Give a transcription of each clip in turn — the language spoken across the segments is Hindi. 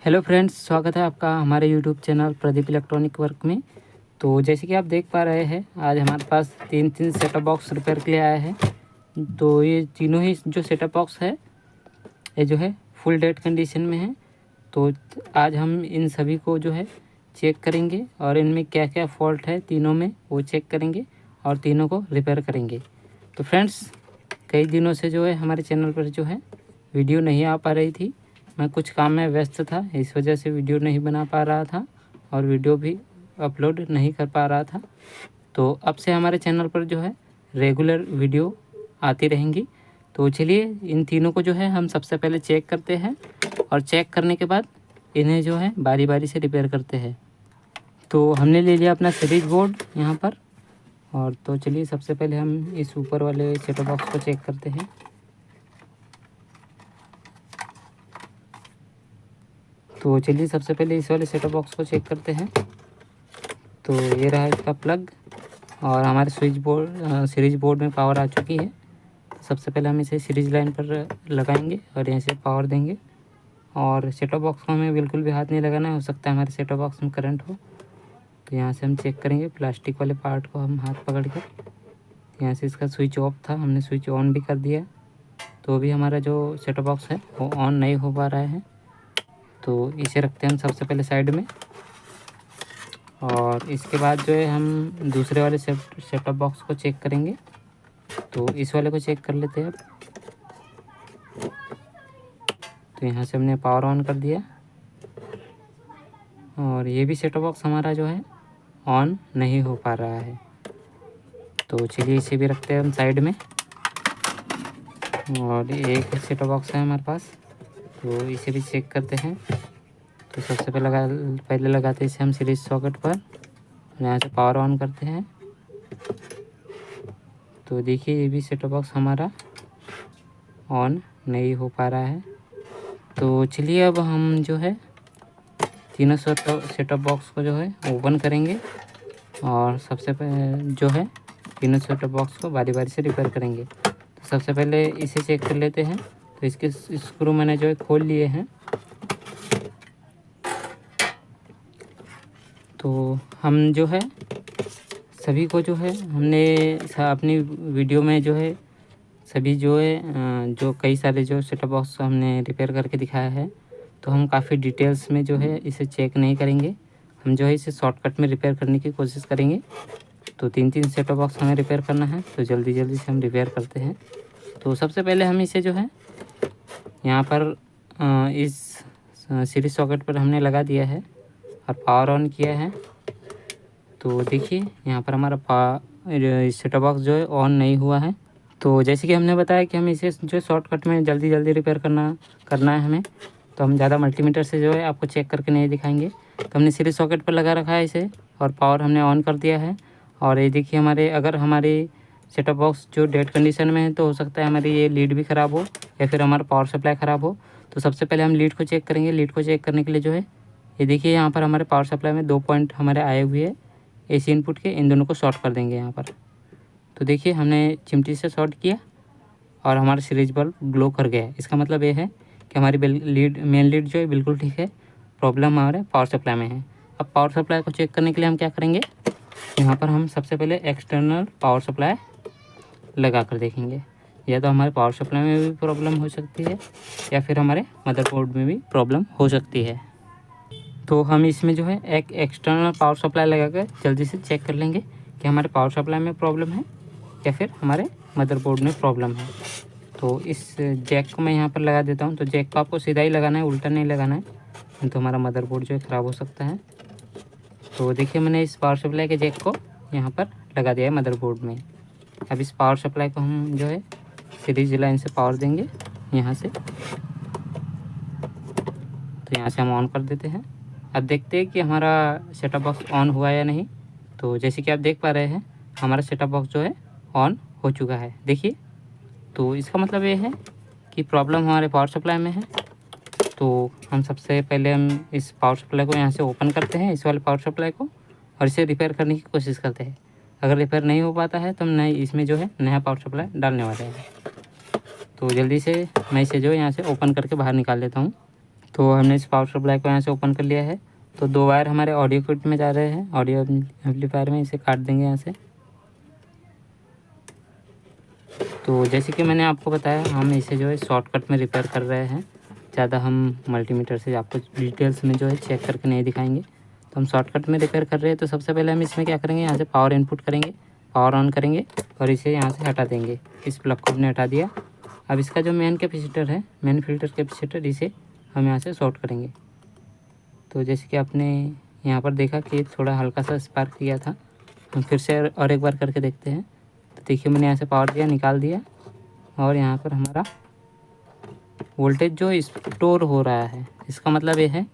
हेलो फ्रेंड्स, स्वागत है आपका हमारे YouTube channel Pradeep electronic work में। तो जैसे कि आप देख पा रहे हैं, आज हमारे पास तीन सेटअप बॉक्स रिपेयर के लिए आया है। तो ये तीनों ही जो सेटअप बॉक्स है ये जो है फुल डेड कंडीशन में है। तो आज हम इन सभी को जो है चेक करेंगे और इनमें क्या क्या फॉल्ट है तीनों में वो चेक करेंगे और तीनों को रिपेयर करेंगे। तो फ्रेंड्स, कई दिनों से जो है हमारे चैनल पर जो है वीडियो नहीं आ पा रही थी। मैं कुछ काम में व्यस्त था, इस वजह से वीडियो नहीं बना पा रहा था और वीडियो भी अपलोड नहीं कर पा रहा था। तो अब से हमारे चैनल पर जो है रेगुलर वीडियो आती रहेंगी। तो चलिए इन तीनों को जो है हम सबसे पहले चेक करते हैं और चेक करने के बाद इन्हें जो है बारी बारी से रिपेयर करते हैं। तो हमने ले लिया अपना सीरीज बोर्ड यहाँ पर। और तो चलिए सबसे पहले हम इस ऊपर वाले सेटअप बॉक्स को चेक करते हैं। तो चलिए सबसे पहले इस वाले सेटअप बॉक्स को चेक करते हैं। तो ये रहा इसका प्लग और हमारे सीरीज बोर्ड में पावर आ चुकी है। सबसे पहले हम इसे सीरीज लाइन पर लगाएंगे और यहाँ से पावर देंगे। और सेटअप बॉक्स को हमें बिल्कुल भी हाथ नहीं लगाना है, हो सकता है हमारे सेटअप बॉक्स में करंट हो। तो यहाँ से हम चेक करेंगे प्लास्टिक वाले पार्ट को हम हाथ पकड़ कर। यहाँ से इसका स्विच ऑफ था, हमने स्विच ऑन भी कर दिया, तो भी हमारा जो सेटअप बॉक्स है वो ऑन नहीं हो पा रहा है। तो इसे रखते हैं हम सबसे पहले साइड में। और इसके बाद जो है हम दूसरे वाले सेटअप बॉक्स को चेक करेंगे। तो इस वाले को चेक कर लेते हैं अब। तो यहाँ से हमने पावर ऑन कर दिया और ये भी सेटअप बॉक्स हमारा जो है ऑन नहीं हो पा रहा है। तो चलिए इसे भी रखते हैं हम साइड में। और एक सेटअप बॉक्स है हमारे पास, तो इसे भी चेक करते हैं। तो सबसे पहले लगाते हैं इसे हम सीरीज सॉकेट पर। यहाँ से पावर ऑन करते हैं। तो देखिए ये भी सेटअप बॉक्स हमारा ऑन नहीं हो पा रहा है। तो चलिए अब हम जो है तीनों सेटअप बॉक्स को जो है ओपन करेंगे और सबसे पहले जो है तीनों सेटअप बॉक्स को बारी बारी से रिपेयर करेंगे। तो सबसे पहले इसे चेक कर लेते हैं। तो इसके स्क्रू मैंने जो है खोल लिए हैं। तो हम जो है सभी को जो है हमने अपनी वीडियो में जो है सभी जो है जो कई सारे जो सेटअप बॉक्स हमने रिपेयर करके दिखाया है। तो हम काफ़ी डिटेल्स में जो है इसे चेक नहीं करेंगे, हम जो है इसे शॉर्टकट में रिपेयर करने की कोशिश करेंगे। तो तीन सेटअप बॉक्स हमें रिपेयर करना है, तो जल्दी जल्दी से हम रिपेयर करते हैं। तो सबसे पहले हम इसे जो है यहाँ पर इस सीरीज सॉकेट पर हमने लगा दिया है और पावर ऑन किया है। तो देखिए यहाँ पर हमारा सेटअप बॉक्स जो है ऑन नहीं हुआ है। तो जैसे कि हमने बताया कि हम इसे जो शॉर्टकट में जल्दी जल्दी रिपेयर करना है हमें, तो हम ज़्यादा मल्टीमीटर से जो है आपको चेक करके नहीं दिखाएंगे। तो हमने सीरीज सॉकेट पर लगा रखा है इसे और पावर हमने ऑन कर दिया है। और ये देखिए अगर हमारी सेटअप बॉक्स जो डेड कंडीशन में है, तो हो सकता है हमारी ये लीड भी ख़राब हो या फिर हमारा पावर सप्लाई ख़राब हो। तो सबसे पहले हम लीड को चेक करेंगे। लीड को चेक करने के लिए जो है ये देखिए यहाँ पर हमारे पावर सप्लाई में 2 पॉइंट हमारे आए हुए हैं AC इनपुट के, इन दोनों को शॉर्ट कर देंगे यहाँ पर। तो देखिए हमने चिमटी से शॉर्ट किया और हमारा सीरीज बल्ब ग्लो कर गया है। इसका मतलब ये है कि हमारी मेन लीड जो है बिल्कुल ठीक है, प्रॉब्लम हमारे पावर सप्लाई में है। अब पावर सप्लाई को चेक करने के लिए हम क्या करेंगे, यहाँ पर हम सबसे पहले एक्सटर्नल पावर सप्लाई लगा कर देखेंगे। या तो हमारे पावर सप्लाई में भी प्रॉब्लम हो सकती है या फिर हमारे मदरबोर्ड में भी प्रॉब्लम हो सकती है। तो हम इसमें जो है एक एक्सटर्नल पावर सप्लाई लगाकर जल्दी से चेक कर लेंगे कि हमारे पावर सप्लाई में प्रॉब्लम है या फिर हमारे मदरबोर्ड में प्रॉब्लम है। तो इस जैक को मैं यहाँ पर लगा देता हूँ। तो जैक को आपको सीधा ही लगाना है, उल्टा नहीं लगाना है, नहीं तो हमारा मदरबोर्ड जो है ख़राब हो सकता है। तो देखिए मैंने इस पावर सप्लाई के जैक को यहाँ पर लगा दिया है मदरबोर्ड में। अब इस पावर सप्लाई को हम जो है सीरीज लाइन से पावर देंगे यहाँ से। तो यहाँ से हम ऑन कर देते हैं। अब देखते हैं कि हमारा सेटअप बॉक्स ऑन हुआ या नहीं। तो जैसे कि आप देख पा रहे हैं हमारा सेटअप बॉक्स जो है ऑन हो चुका है, देखिए। तो इसका मतलब ये है कि प्रॉब्लम हमारे पावर सप्लाई में है। तो हम सबसे पहले हम इस पावर सप्लाई को यहाँ से ओपन करते हैं, इस वाले पावर सप्लाई को, और इसे रिपेयर करने की कोशिश करते हैं। अगर रिपेयर नहीं हो पाता है तो हम इसमें जो है नया पावर सप्लाई डालने वाले हैं। तो जल्दी से मैं इसे जो है यहाँ से ओपन करके बाहर निकाल लेता हूँ। तो हमने इस पावर सप्लाई को यहाँ से ओपन कर लिया है। तो 2 वायर हमारे ऑडियो किट में जा रहे हैं, ऑडियो एम्पलीफायर में, इसे काट देंगे यहाँ से। तो जैसे कि मैंने आपको बताया, हम इसे जो है शॉर्टकट में रिपेयर कर रहे हैं। ज़्यादा हम मल्टीमीटर से आपको डिटेल्स में जो है चेक करके नहीं दिखाएंगे। तो हम शॉर्टकट में रिपेयर कर रहे हैं। तो सबसे पहले हम इसमें क्या करेंगे, यहाँ से पावर इनपुट करेंगे, पावर ऑन करेंगे और इसे यहाँ से हटा देंगे। इस प्लग को हमने हटा दिया। अब इसका जो मेन कैपेसिटर है, मेन फिल्टर कैपेसिटर, इसे हम यहाँ से शॉर्ट करेंगे। तो जैसे कि आपने यहाँ पर देखा कि थोड़ा हल्का सा स्पार्क किया था। हम फिर से और एक बार करके देखते हैं। तो देखिए मैंने यहाँ से पावर दिया, निकाल दिया और यहाँ पर हमारा वोल्टेज जो स्टोर हो रहा है। इसका मतलब ये है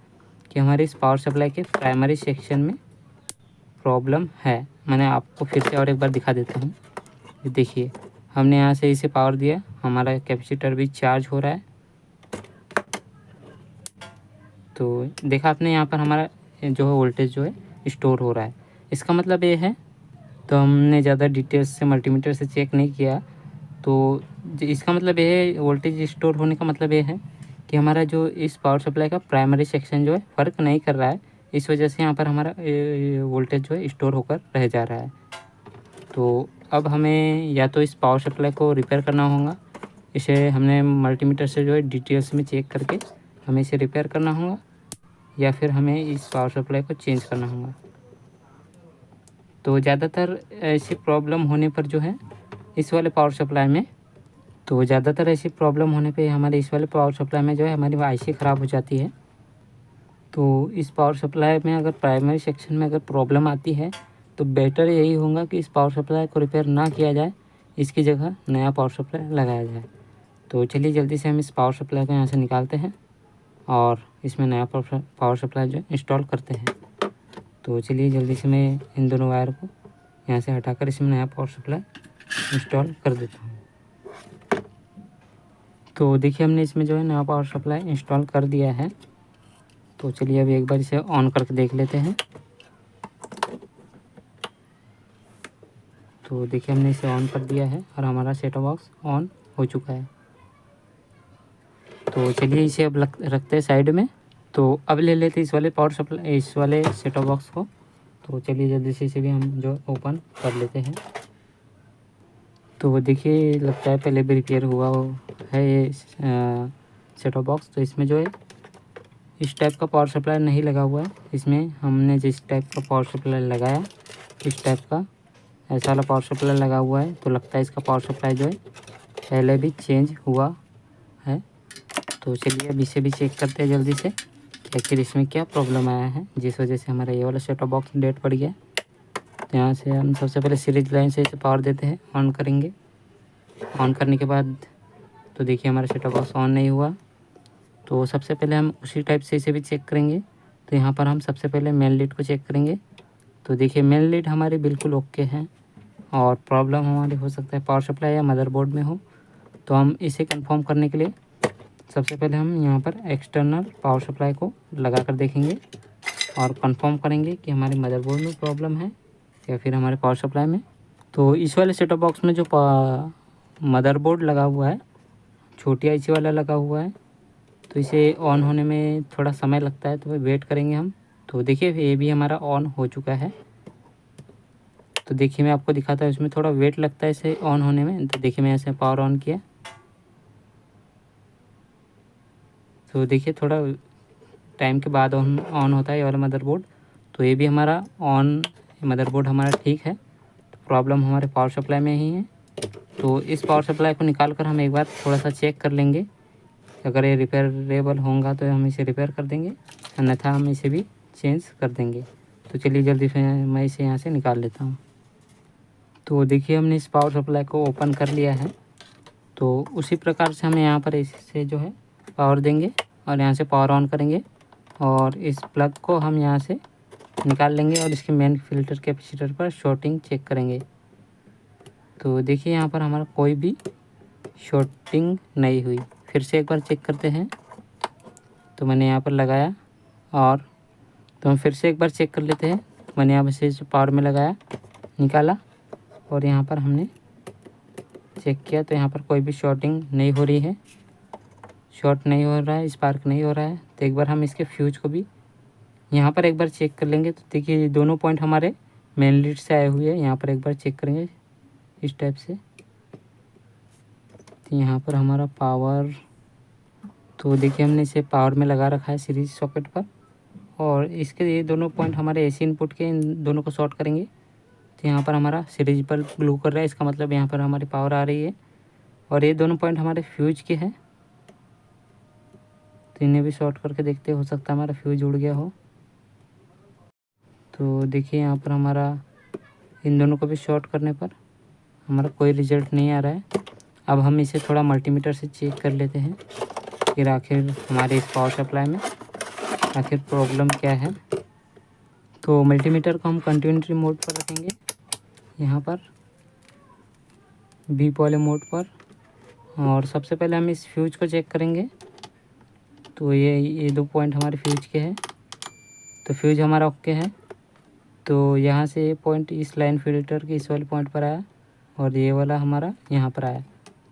कि हमारी इस पावर सप्लाई के प्राइमरी सेक्शन में प्रॉब्लम है। मैंने आपको फिर से और एक बार दिखा देता हूँ। ये देखिए, हमने यहाँ से इसे पावर दिया, हमारा कैपेसिटर भी चार्ज हो रहा है। तो देखा आपने, यहाँ पर हमारा जो है वोल्टेज जो है स्टोर हो रहा है। इसका मतलब ये है, तो हमने ज़्यादा डिटेल्स से मल्टीमीटर से चेक नहीं किया। तो इसका मतलब ये है, वोल्टेज स्टोर होने का मतलब ये है कि हमारा जो इस पावर सप्लाई का प्राइमरी सेक्शन जो है फ़र्क नहीं कर रहा है। इस वजह से यहाँ पर हमारा वोल्टेज जो है स्टोर होकर रह जा रहा है। तो अब हमें या तो इस पावर सप्लाई को रिपेयर करना होगा, इसे हमने मल्टीमीटर से जो है डिटेल्स में चेक करके हमें इसे रिपेयर करना होगा, या फिर हमें इस पावर सप्लाई को चेंज करना होगा। तो ज़्यादातर ऐसी प्रॉब्लम होने पर जो है इस वाले पावर सप्लाई में, तो ज़्यादातर ऐसी प्रॉब्लम होने पे हमारे इस वाले पावर सप्लाई में जो है हमारी आईसी ख़राब हो जाती है। तो इस पावर सप्लाई में अगर प्राइमरी सेक्शन में अगर प्रॉब्लम आती है तो बेटर यही होगा कि इस पावर सप्लाई को रिपेयर ना किया जाए, इसकी जगह नया पावर सप्लाई लगाया जाए। तो चलिए जल्दी से हम इस पावर सप्लाई को यहाँ से निकालते हैं और इसमें नया पावर सप्लाई जो इंस्टॉल करते हैं। तो चलिए जल्दी से मैं इन दोनों वायर को यहाँ से हटाकर इसमें नया पावर सप्लाई इंस्टॉल कर देता हूँ। तो देखिए हमने इसमें जो है नया पावर सप्लाई इंस्टॉल कर दिया है। तो चलिए अभी एक बार इसे ऑन करके देख लेते हैं। तो देखिए हमने इसे ऑन कर दिया है और हमारा सेट टॉप बॉक्स ऑन हो चुका है। तो चलिए इसे अब रखते हैं साइड में। तो अब ले लेते हैं इस वाले पावर सप्लाई, इस वाले सेट टॉप बॉक्स को। तो चलिए जल्दी से इसे भी हम जो ओपन कर लेते हैं। तो देखिए लगता है पहले भी रिपेयर हुआ है ये सेट टॉप बॉक्स। तो इसमें जो है इस टाइप का पावर सप्लाई नहीं लगा हुआ है। इसमें हमने जिस टाइप का पावर सप्लाई लगाया, इस टाइप का ऐसा वाला पावर सप्लाई लगा हुआ है। तो लगता है इसका पावर सप्लाई जो है पहले भी चेंज हुआ है। तो चलिए अब इसे भी चेक करते हैं जल्दी से कि आखिर इसमें क्या प्रॉब्लम आया है जिस वजह से हमारा ये वाला सेट टॉप बॉक्स डेड पड़ गया। तो यहाँ से हम सबसे पहले सीरीज लाइन से इसे पावर देते हैं, ऑन करेंगे। ऑन करने के बाद तो देखिए हमारा सेट टॉप बॉक्स ऑन नहीं हुआ। तो सबसे पहले हम उसी टाइप से इसे भी चेक करेंगे। तो यहाँ पर हम सबसे पहले मेन लीड को चेक करेंगे। तो देखिए मेन लीड हमारी बिल्कुल ओके है और प्रॉब्लम हमारी हो सकता है पावर सप्लाई या मदरबोर्ड में हो। तो हम इसे कंफर्म करने के लिए सबसे पहले हम यहाँ पर एक्सटर्नल पावर सप्लाई को लगा कर देखेंगे और कंफर्म करेंगे कि हमारे मदरबोर्ड में प्रॉब्लम है या फिर हमारे पावर सप्लाई में। तो इस वाले सेट टॉप बॉक्स में जो मदरबोर्ड लगा हुआ है, छोटी आईसी वाला लगा हुआ है, तो इसे ऑन होने में थोड़ा समय लगता है, तो वेट करेंगे हम। तो देखिए ये भी हमारा ऑन हो चुका है। तो देखिए मैं आपको दिखाता हूँ, इसमें थोड़ा वेट लगता है इसे ऑन होने में। तो देखिए मैं ऐसे पावर ऑन किया, तो देखिए थोड़ा टाइम के बाद ऑन होता है ये वाला मदरबोर्ड। तो ये भी हमारा ऑन, मदरबोर्ड हमारा ठीक है। तो प्रॉब्लम हमारे पावर सप्लाई में ही है। तो इस पावर सप्लाई को निकाल कर हम एक बार थोड़ा सा चेक कर लेंगे। अगर ये रिपेयरेबल होगा तो हम इसे रिपेयर कर देंगे, अन्यथा हम इसे भी चेंज कर देंगे। तो चलिए जल्दी से मैं इसे यहाँ से निकाल लेता हूँ। तो देखिए हमने इस पावर सप्लाई को ओपन कर लिया है। तो उसी प्रकार से हमें यहाँ पर इससे जो है पावर देंगे और यहाँ से पावर ऑन करेंगे और इस प्लग को हम यहाँ से निकाल लेंगे और इसके मेन फिल्टर कैपेसिटर पर शॉर्टिंग चेक करेंगे। तो देखिए यहाँ पर हमारा कोई भी शॉर्टिंग नहीं हुई। फिर से एक बार चेक करते हैं। तो मैंने यहाँ पर लगाया और तो हम फिर से एक बार चेक कर लेते हैं। मैंने यहाँ पर से पावर में लगाया, निकाला और यहाँ पर हमने चेक किया तो यहाँ पर कोई भी शॉर्टिंग नहीं हो रही है। शॉर्ट नहीं हो रहा है, स्पार्क नहीं हो रहा है। तो एक बार हम इसके फ्यूज को भी यहाँ पर एक बार चेक कर लेंगे। तो देखिए दोनों पॉइंट हमारे मेन लीड से आए हुए हैं, यहाँ पर एक बार चेक करेंगे इस टाइप से। तो यहाँ पर हमारा पावर, तो देखिए हमने इसे पावर में लगा रखा है सीरीज सॉकेट पर, और इसके ये दोनों पॉइंट हमारे एसी इनपुट के, इन दोनों को शॉर्ट करेंगे। तो यहाँ पर हमारा सीरीज पर ग्लो कर रहा है, इसका मतलब यहाँ पर हमारी पावर आ रही है। और ये दोनों पॉइंट हमारे फ्यूज के हैं, तो इन्हें भी शॉर्ट करके देखते, हो सकता है हमारा फ्यूज उड़ गया हो। तो देखिए यहाँ पर हमारा इन दोनों को भी शॉर्ट करने पर हमारा कोई रिजल्ट नहीं आ रहा है। अब हम इसे थोड़ा मल्टीमीटर से चेक कर लेते हैं फिर आखिर हमारे इस पावर सप्लाई में आखिर प्रॉब्लम क्या है। तो मल्टीमीटर को हम कंटिन्यूटी मोड पर रखेंगे, यहाँ पर बीप वाले मोड पर, और सबसे पहले हम इस फ्यूज को चेक करेंगे। तो ये 2 पॉइंट हमारे फ्यूज के हैं, तो फ्यूज हमारा ओके है। तो यहाँ से ये पॉइंट इस लाइन फिल्टर के इस वाले पॉइंट पर आया, और ये वाला हमारा यहाँ पर आया।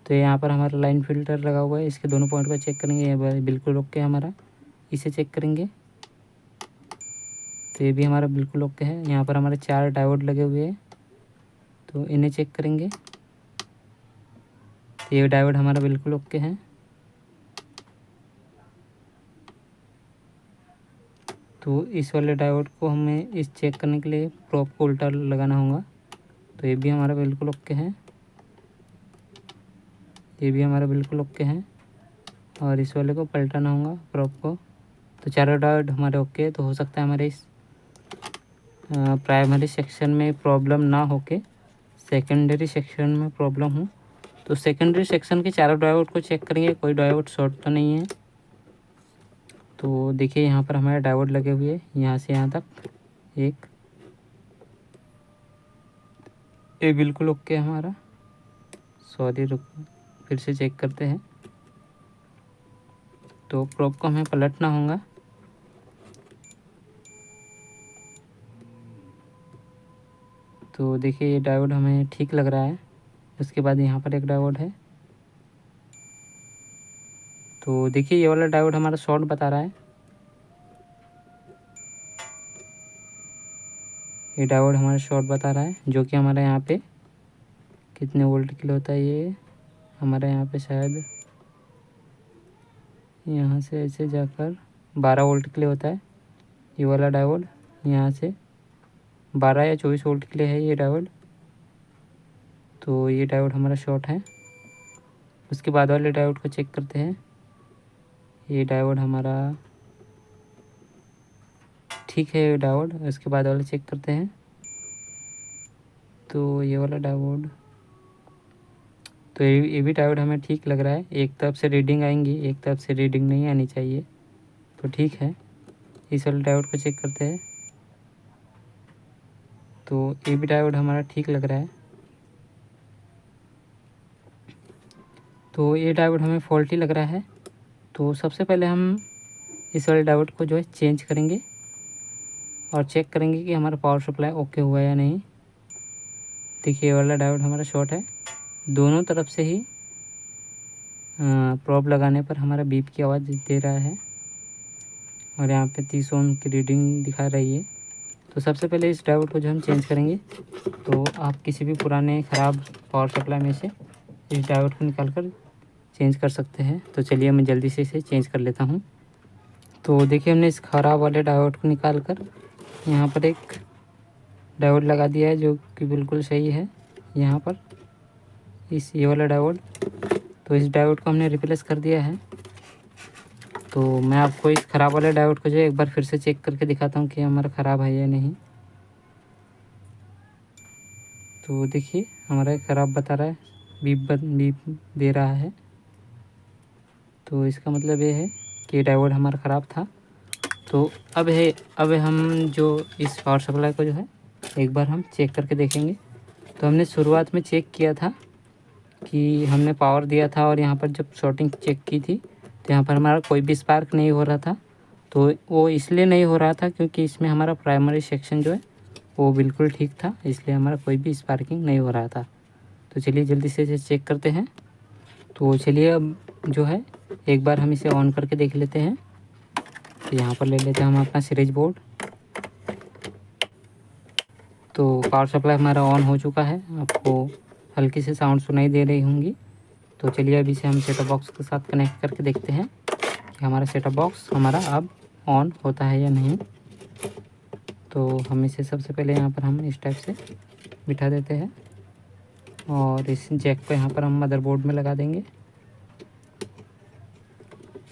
तो यहाँ पर हमारा लाइन फिल्टर लगा हुआ है, इसके दोनों पॉइंट को चेक करेंगे, ये बिल्कुल ओके है हमारा। इसे चेक करेंगे तो ये भी हमारा बिल्कुल ओके है। यहाँ पर हमारे 4 डायोड लगे हुए हैं, तो इन्हें चेक करेंगे। तो ये डायोड हमारा बिल्कुल ओके है। तो इस वाले डायोड को हमें इस चेक करने के लिए प्रोब को उल्टा लगाना होगा। तो ये भी हमारा बिल्कुल ओके है, ये भी हमारा बिल्कुल ओके है, और इस वाले को पलटाना होगा प्रोब को। तो चारों डायोड हमारे ओके, तो हो सकता है हमारे इस प्राइमरी सेक्शन में प्रॉब्लम ना होके सेकेंडरी सेक्शन में प्रॉब्लम हो। तो सेकेंडरी सेक्शन के चारों डायोड को चेक करेंगे, कोई डायोड शॉर्ट तो नहीं है। तो देखिए यहाँ पर हमारे डायोड लगे हुए हैं यहाँ से यहाँ तक, एक ये बिल्कुल ओके है हमारा। सॉरी, रुक फिर से चेक करते हैं। तो प्रोब को हमें पलटना होगा। तो देखिए ये डायोड हमें ठीक लग रहा है। उसके बाद यहाँ पर एक डायोड है, तो देखिए ये वाला डायोड हमारा शॉर्ट बता रहा है। ये डायोड हमारा शॉर्ट बता रहा है, जो कि हमारे यहाँ पे कितने वोल्ट के लिए होता है। ये हमारे यहाँ पे शायद यहाँ से ऐसे जाकर 12 वोल्ट के लिए होता है ये वाला डायोड। यहाँ से 12 या 24 वोल्ट के लिए है ये डायोड। तो ये डायोड हमारा शॉर्ट है। उसके बाद वाले डायोड को चेक करते हैं। ये डायोड हमारा ठीक है, ये डायोड। उसके बाद वाला चेक करते हैं। तो ये वाला डायोड, तो ये भी डायोड हमें ठीक लग रहा है। एक तरफ से रीडिंग आएंगी, एक तरफ से रीडिंग नहीं आनी चाहिए, तो ठीक है। इस वाले डायोड को चेक करते हैं। तो ये भी डायोड हमारा ठीक लग रहा है। तो ये डायोड हमें फॉल्टी लग रहा है। तो सबसे पहले हम इस वाले डायोड को जो है चेंज करेंगे और चेक करेंगे कि हमारा पावर सप्लाई ओके हुआ है या नहीं। देखिए ये वाला डायोड हमारा शॉर्ट है। दोनों तरफ से ही प्रोब लगाने पर हमारा बीप की आवाज़ दे रहा है, और यहाँ पे 30 ओम की रीडिंग दिखा रही है। तो सबसे पहले इस डायोड को जो हम चेंज करेंगे, तो आप किसी भी पुराने ख़राब पावर सप्लाई में से इस डायोड को निकाल कर चेंज कर सकते हैं। तो चलिए मैं जल्दी से इसे चेंज कर लेता हूँ। तो देखिए हमने इस ख़राब वाले डायोड को निकाल कर यहाँ पर एक डायोड लगा दिया है, जो कि बिल्कुल सही है। यहाँ पर ये वाला डायोड, तो इस डायोड को हमने रिप्लेस कर दिया है। तो मैं आपको इस ख़राब वाले डायोड को जो है एक बार फिर से चेक करके दिखाता हूँ कि हमारा ख़राब है या नहीं। तो देखिए हमारा ख़राब बता रहा है, बीप दे रहा है। तो इसका मतलब ये है कि डायोड हमारा ख़राब था। तो अब हम जो इस पावर सप्लाई को जो है एक बार हम चेक करके देखेंगे। तो हमने शुरुआत में चेक किया था कि हमने पावर दिया था, और यहाँ पर जब शॉर्टिंग चेक की थी तो यहाँ पर हमारा कोई भी स्पार्क नहीं हो रहा था। तो वो इसलिए नहीं हो रहा था क्योंकि इसमें हमारा प्राइमरी सेक्शन जो है वो बिल्कुल ठीक था, इसलिए हमारा कोई भी स्पार्किंग नहीं हो रहा था। तो चलिए जल्दी से इसे चेक करते हैं। तो चलिए अब जो है एक बार हम इसे ऑन करके देख लेते हैं। तो यहाँ पर ले लेते हैं हम अपना सीरीज बोर्ड। तो पावर सप्लाई हमारा ऑन हो चुका है, आपको हल्की से साउंड सुनाई दे रही होंगी। तो चलिए अभी इसे हम सेटअप बॉक्स के साथ कनेक्ट करके देखते हैं कि हमारा सेटअप बॉक्स हमारा अब ऑन होता है या नहीं। तो हम इसे सबसे पहले यहाँ पर हम इस टाइप से बिठा देते हैं और इस जैक को यहाँ पर हम मदरबोर्ड में लगा देंगे।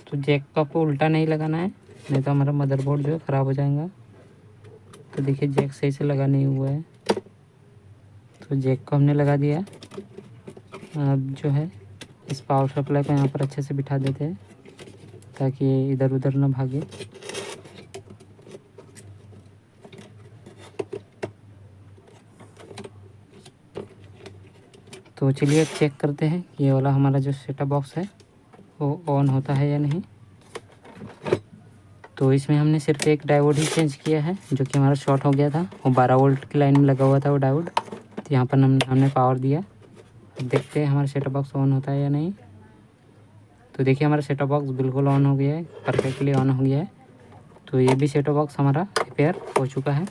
तो जैक को आपको उल्टा नहीं लगाना है, नहीं तो हमारा मदरबोर्ड जो है ख़राब हो जाएगा। तो देखिए जैक सही से लगा नहीं हुआ है। तो जैक को हमने लगा दिया। अब जो है इस पावर सप्लाई को यहाँ पर अच्छे से बिठा देते हैं ताकि ये इधर उधर ना भागे। तो चलिए अब चेक करते हैं कि ये वाला हमारा जो सेटअप बॉक्स है वो ऑन होता है या नहीं। तो इसमें हमने सिर्फ एक डायोड ही चेंज किया है जो कि हमारा शॉर्ट हो गया था, वो 12 वोल्ट की लाइन में लगा हुआ था वो डायोड। तो यहाँ पर हमने पावर दिया। देखते हैं हमारा सेटअप बॉक्स ऑन होता है या नहीं। तो देखिए हमारा सेटअप बॉक्स बिल्कुल ऑन हो गया है, परफेक्टली ऑन हो गया है। तो ये भी सेटअप बॉक्स हमारा रिपेयर हो चुका है।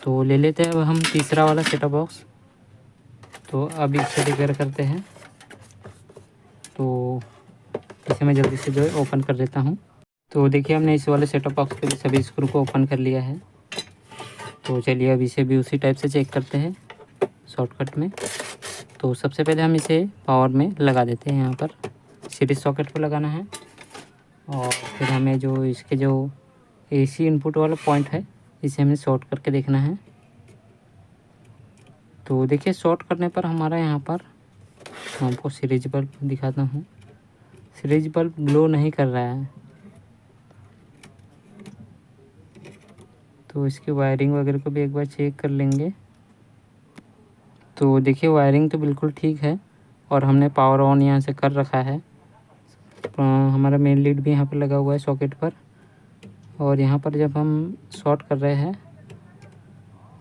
तो ले लेते हैं अब हम तीसरा वाला सेटअप बॉक्स। तो अब इसे रिपेयर करते हैं। तो इसे मैं जल्दी से जो है ओपन कर देता हूँ। तो देखिए हमने इस वाले सेटअप बॉक्स के भी सभी स्क्रू को ओपन कर लिया है। तो चलिए अब इसे भी उसी टाइप से चेक करते हैं शॉर्टकट में। तो सबसे पहले हम इसे पावर में लगा देते हैं, यहाँ पर सीरीज सॉकेट पर लगाना है। और फिर हमें जो इसके जो एसी इनपुट वाला पॉइंट है इसे हमें शॉर्ट करके देखना है। तो देखिए शॉर्ट करने पर हमारा यहाँ पर आपको सीरीज बल्ब दिखाता हूँ, सीरीज बल्ब ग्लो नहीं कर रहा है। तो इसकी वायरिंग वगैरह को भी एक बार चेक कर लेंगे। तो देखिए वायरिंग तो बिल्कुल ठीक है और हमने पावर ऑन यहाँ से कर रखा है। हमारा मेन लीड भी यहाँ पर लगा हुआ है सॉकेट पर। और यहाँ पर जब हम शॉर्ट कर रहे हैं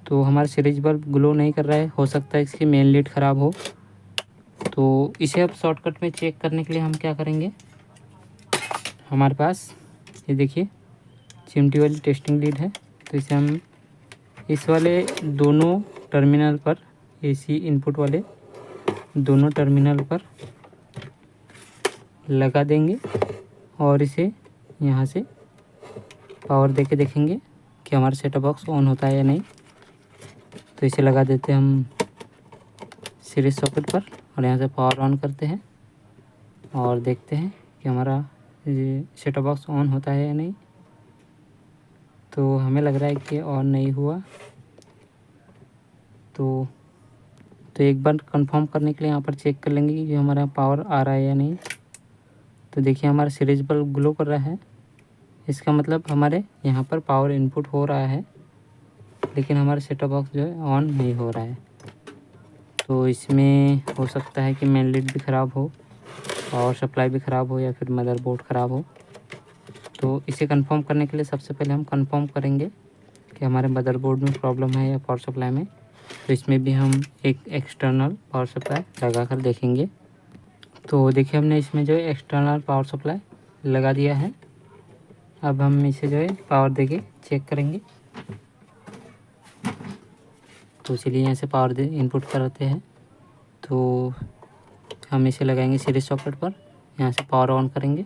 तो हमारा सीरीज बल्ब ग्लो नहीं कर रहा है, हो सकता है इसकी मेन लीड ख़राब हो। तो इसे अब शॉर्टकट में चेक करने के लिए हम क्या करेंगे, हमारे पास ये देखिए चिमटी वाली टेस्टिंग लीड है। तो इसे हम इस वाले दोनों टर्मिनल पर, एसी इनपुट वाले दोनों टर्मिनल पर लगा देंगे और इसे यहाँ से पावर दे के देखेंगे कि हमारा सेटअप बॉक्स ऑन होता है या नहीं। तो इसे लगा देते हैं हम सीरीज सॉकेट पर और यहाँ से पावर ऑन करते हैं और देखते हैं कि हमारा ये सेटअप बॉक्स ऑन होता है या नहीं। तो हमें लग रहा है कि ऑन नहीं हुआ। तो एक बार कंफर्म करने के लिए यहाँ पर चेक कर लेंगे कि हमारा पावर आ रहा है या नहीं। तो देखिए हमारा सीरीज बल्ब ग्लो कर रहा है, इसका मतलब हमारे यहाँ पर पावर इनपुट हो रहा है, लेकिन हमारा सेटअप बॉक्स जो है ऑन नहीं हो रहा है। तो इसमें हो सकता है कि मेन लीड भी ख़राब हो, पावर सप्लाई भी ख़राब हो या फिर मदरबोर्ड ख़राब हो। तो इसे कंफर्म करने के लिए सबसे पहले हम कंफर्म करेंगे कि हमारे मदरबोर्ड में प्रॉब्लम है या पावर सप्लाई में। तो इसमें भी हम एक एक्सटर्नल पावर सप्लाई लगा कर देखेंगे। तो देखिए हमने इसमें जो है एक्सटर्नल पावर सप्लाई लगा दिया है। अब हम इसे जो है पावर देके चेक करेंगे। तो चलिए यहाँ से पावर दे इनपुट करते हैं। तो हम इसे लगाएंगे सीरीज सॉकेट पर, यहाँ से पावर ऑन करेंगे।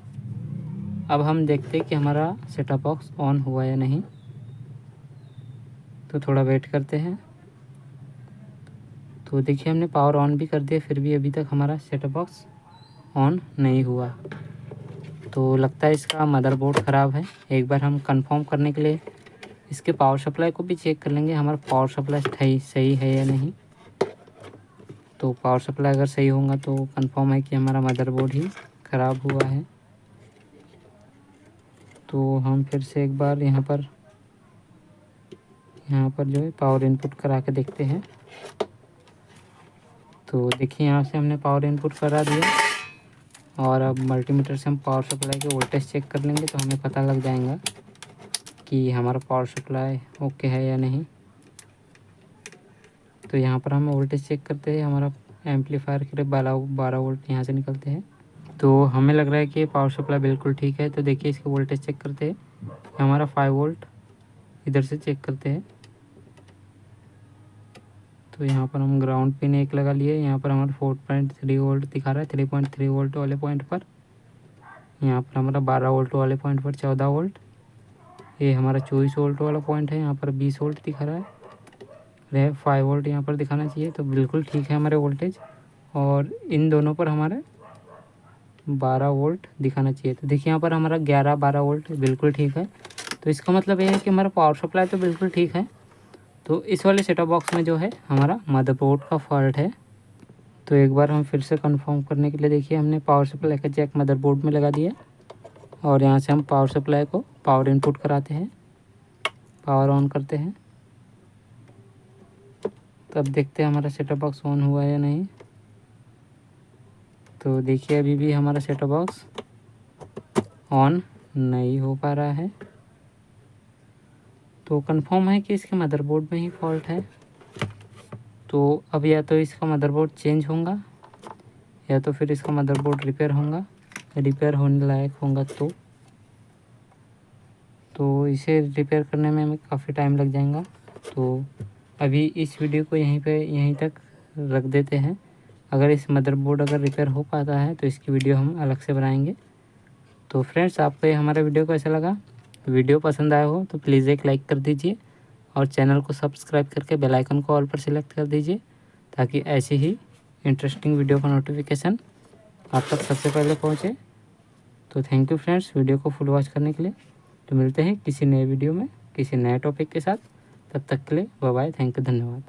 अब हम देखते हैं कि हमारा सेटअप बॉक्स ऑन हुआ या नहीं। तो थोड़ा वेट करते हैं। तो देखिए हमने पावर ऑन भी कर दिया, फिर भी अभी तक हमारा सेटअप बॉक्स ऑन नहीं हुआ। तो लगता है इसका मदरबोर्ड ख़राब है। एक बार हम कंफर्म करने के लिए इसके पावर सप्लाई को भी चेक कर लेंगे, हमारा पावर सप्लाई सही है या नहीं। तो पावर सप्लाई अगर सही होगा तो कंफर्म है कि हमारा मदरबोर्ड ही ख़राब हुआ है। तो हम फिर से एक बार यहाँ पर जो है पावर इनपुट करा के देखते हैं। तो देखिए यहाँ से हमने पावर इनपुट करा दिया और अब मल्टीमीटर से हम पावर सप्लाई के वोल्टेज चेक कर लेंगे तो हमें पता लग जाएगा कि हमारा पावर सप्लाई ओके है या नहीं। तो यहाँ पर हम वोल्टेज चेक करते हैं, हमारा एम्पलीफायर के लिए 12 वोल्ट यहाँ से निकलते हैं। तो हमें लग रहा है कि पावर सप्लाई बिल्कुल ठीक है। तो देखिए इसकी वोल्टेज चेक करते हैं। हमारा 5 वोल्ट इधर से चेक करते हैं। तो यहाँ पर हम ग्राउंड पिन एक लगा लिए। यहाँ पर हमारा 4.3 वोल्ट दिखा रहा है। 3.3 वोल्ट वाले पॉइंट पर। यहाँ पर हमारा 12 वोल्ट वाले पॉइंट पर 14 वोल्ट। ये हमारा 24 वोल्ट वाला पॉइंट है, यहाँ पर 20 वोल्ट दिखा रहा है। 5 वोल्ट यहाँ पर दिखाना चाहिए। तो बिल्कुल ठीक है हमारे वोल्टेज। और इन दोनों पर हमारे 12 वोल्ट दिखाना चाहिए। तो देखिए यहाँ पर हमारा 11-12 वोल्ट बिल्कुल ठीक है। तो इसका मतलब ये है कि हमारा पावर सप्लाई तो बिल्कुल ठीक है। तो इस वाले सेटअप बॉक्स में जो है हमारा मदरबोर्ड का फॉल्ट है। तो एक बार हम फिर से कंफर्म करने के लिए देखिए हमने पावर सप्लाई का जैक मदरबोर्ड में लगा दिया और यहाँ से हम पावर सप्लाई को पावर इनपुट कराते हैं, पावर ऑन करते हैं। तब देखते हैं हमारा सेटअप बॉक्स ऑन हुआ है या नहीं। तो देखिए अभी भी हमारा सेटअप बॉक्स ऑन नहीं हो पा रहा है। तो कंफर्म है कि इसके मदरबोर्ड में ही फॉल्ट है। तो अब या तो इसका मदरबोर्ड चेंज होगा या तो फिर इसका मदरबोर्ड रिपेयर होगा। रिपेयर होने लायक होगा तो इसे रिपेयर करने में हमें काफ़ी टाइम लग जाएगा। तो अभी इस वीडियो को यहीं तक रख देते हैं। अगर इस मदरबोर्ड अगर रिपेयर हो पाता है तो इसकी वीडियो हम अलग से बनाएंगे। तो फ्रेंड्स, आपको ये हमारा वीडियो कैसा लगा? वीडियो पसंद आया हो तो प्लीज़ एक लाइक कर दीजिए और चैनल को सब्सक्राइब करके बेल आइकन को ऑल पर सिलेक्ट कर दीजिए ताकि ऐसी ही इंटरेस्टिंग वीडियो का नोटिफिकेशन आप तक सबसे पहले पहुँचे। तो थैंक यू फ्रेंड्स वीडियो को फुल वॉच करने के लिए। तो मिलते हैं किसी नए वीडियो में किसी नए टॉपिक के साथ। तब तक के लिए बाय बाय, थैंक यू, धन्यवाद।